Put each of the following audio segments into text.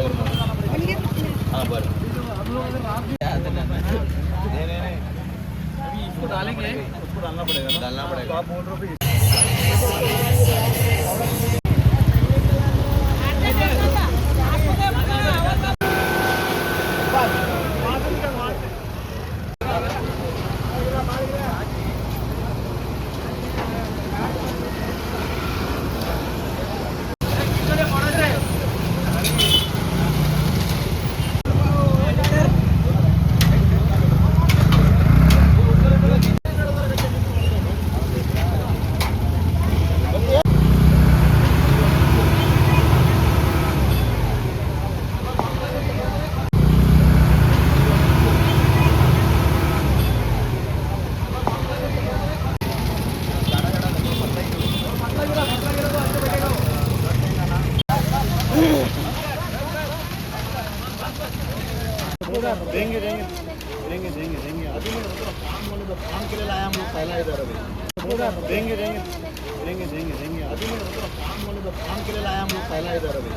हां बरं इसको डालेंगे, उसको डालना पड़ेगा ना? डालना पड़ेगा। तो आप बोल रहे हो देंगे देंगे देंगे देंगे देंगे अभी मैं काम वाले तो काम के लिए लाया हम लोग पहला इधर अभी देंगे देंगे देंगे देंगे देंगे अभी मैं काम वाले तो काम के लिए लाया हम लोग पहला इधर अभी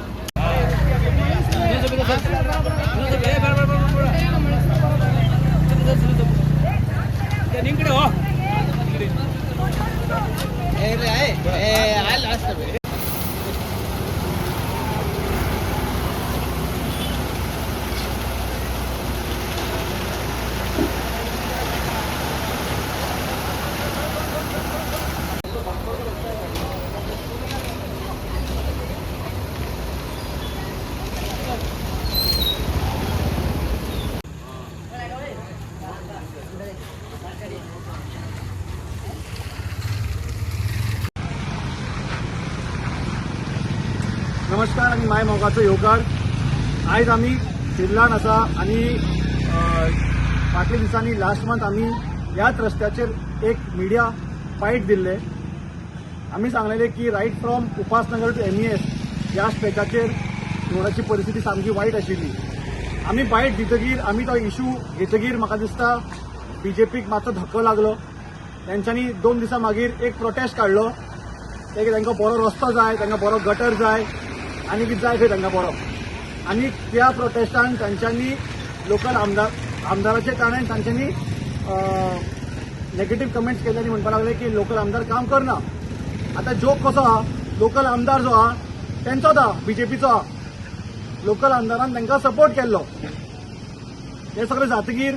नमस्कार आणि माय मोगाचो येवकार. आयज आमी शिरलान आसा आणि फाटल्या दिसांनी लास्ट मंथ आमी ह्याच रस्त्याचेर एक मिडिया फायट दिल्ले. आमी सांगलेले की right from Upasnagar to MES ह्या स्ट्रेचाचेर रोडाची परिस्थिती सामकी वायट आशिल्ली. आमी बायट दितगीर आमी तो इशू घेतगीर म्हाका दिसता BJPक मातसो धक्को लागलो. तेंच्यांनी 2 दिसां मागीर एक प्रोटेस्ट काडलो. तांकां बरो रस्तो जाय, तांकां बरो गटर जाय आनी कितें जाय खंय तांकां बरो. आनी त्या प्रोटेस्टान तांच्यांनी लोकल आमदाराचे कारणान तांच्यांनी नेगेटीव कमेंट्स केले आनी म्हणपाक लागले की लोकल आमदार काम करना. आतां जोक कसो आहा, लोकल आमदार जो आहा तेंचोच आहा, BJPचो आहा. लोकल आमदारान तांकां सपोर्ट केल्लो. हे सगळें जातकीर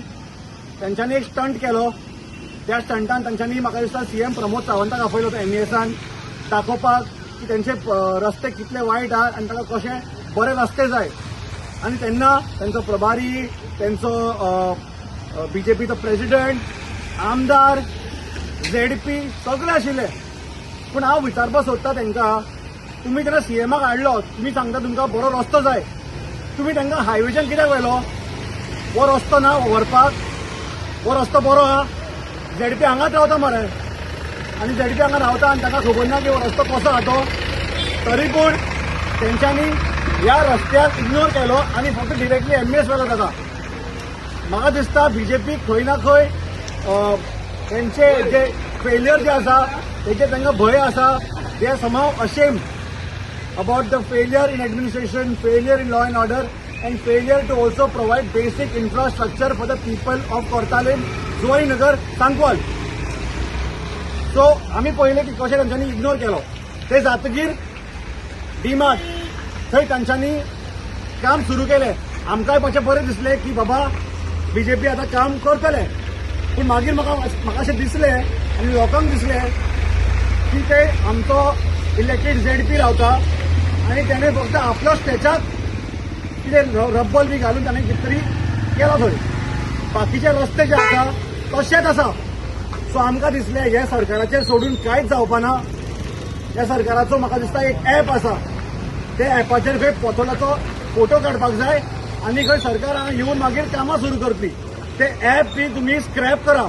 तांच्यांनी एक स्टंट केलो. त्या स्टंटान तांच्यांनी म्हाका दिसता CM प्रमोद सावंताक आपयलो तो MESान दाखोवपाक की तेंचे रस्ते कितले वायट आहात आनी ताका कशे बरे रस्ते जाय. आनी तेन्ना तेंचो प्रभारी, तेंचो BJPचो प्रेसिडेंट, आमदार, ZP सगळे आशिल्ले. पूण हांव विचारपाक सोदतां तांकां, तुमी तेन्ना CMाक हाडलो, तुमी सांगता तुमकां बरो रस्तो जाय, तुमी तांकां हायवेच्यान कित्याक व्हेलो? हो रस्तो ना व्हरपाक? हो रस्तो बरो आहा? ZP हांगाच रावता मरे आनी ZP हांगा रावता आनी ताका खबर ना की हो रस्तो कसो आहा तो. तरी पूण तेंच्यांनी ह्या रस्त्याक इग्नोर केलो आनी फक्त डिरेक्टली MES व्हेलो ताका. म्हाका दिसता BJP खंय ना खंय तेंचे जे फेल्युअर जे आसा तेचे तांकां भंय आसा. They are somehow ashamed about the failure in administration, failure in law and order and failure to also provide basic infrastructure for the people of Kortalim, Zuai Nagar, Sankwal. So आम्ही पहिले की कशें तांच्यांनी इग्नोर केलो. ते जातकीर DMart थंय तांच्यांनी काम सुरू केलें. आमकांय मातशें बरें दिसलें की बाबा BJP आतां काम करतले. पूण मागीर म्हाका अशें दिसलें आनी लोकांक दिसलें की ते आमचो इलेक्टेड ZP रावता आनी तेणें फक्त आपलो स्टेचाक कितें रब्बल बी घालून ताणें कितें तरी केलो थंय. बाकीचे रस्ते जे आसा तशेंच आसा. सो आमकां दिसलें ह्या सरकाराचेर सोडून कांयच जावपाना. ह्या सरकाराचो म्हाका दिसता एक ॲप आसा. त्या ॲपाचेर खंय पोतोलाचो फोटो काडपाक जाय आनी खंय सरकार हांगा येवन मागीर कामां सुरू करतली. ते ॲप बी तुमी स्क्रॅप करा.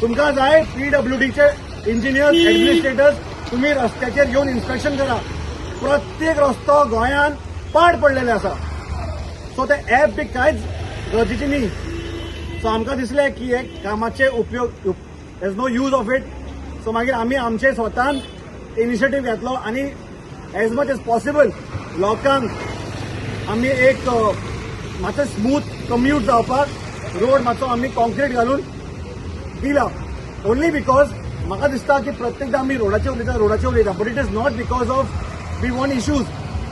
तुमकां जाय PWDचे इंजिनियर्स, एडमिनिस्ट्रेटर्स तुम्ही रस्त्याचेर येवन इन्स्पेक्शन करा. प्रत्येक रस्तो गोंयान पाड पडलेले आसा. सो ते ॲप बी कांयच गरजेची न्ही. सो आमकां दिसलें की हे कामाचे उपयोग is no use of it. So मागीर आमी आमचे स्वतान इनिशिएटीव घेतलो आनी एज मच एज पॉसिबल लोकांक आम्ही एक मातसो स्मूथ कम्यूट जावपाक रोड मातसो आम्ही कॉन्क्रीट घालून दिला. ओन्ली बिकॉज म्हाका दिसता की प्रत्येकदा आम्ही रोडाचे उलयता but it is not because of we want issues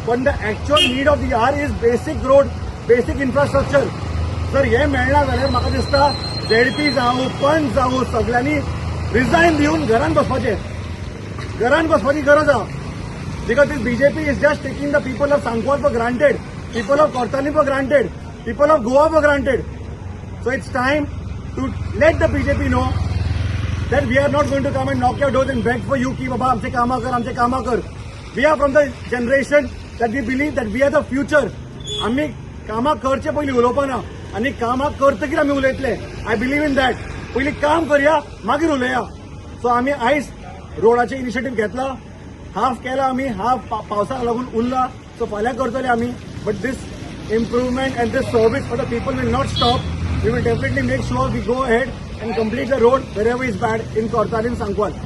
पण the actual need of the are is basic road, basic infrastructure. जर हे मेळना जाल्यार म्हाका दिसता ZP जावं पंच जावं सगळ्यांनी रिजायन दिवन घरान बसपाचें गरज आहा. Because this BJP is just taking the people of Sancoale for granted, people of Cortalim for granted, people of Goa for granted. So it's time to let the BJP know that we are not going to come and knock your doors and beg for you ki baba amche kaama kar. We are from the generation that we believe that we are the future. आम्ही कामा करचे पयलीं उलोवपाना आनी कामा करतकीर आमी उलयतले. I believe in that. पयलीं काम करया मागीर उलया. सो आमी आयज रोडाचे इनिशिएटीव घेतला, हाफ केला आमी, हाफ पावसाक लागून उरला. सो फाल्यां करतले आमी. But this improvement and this service for the people will not stop. We will definitely make sure we go ahead and complete the road wherever is bad in Korsali and Sankwal.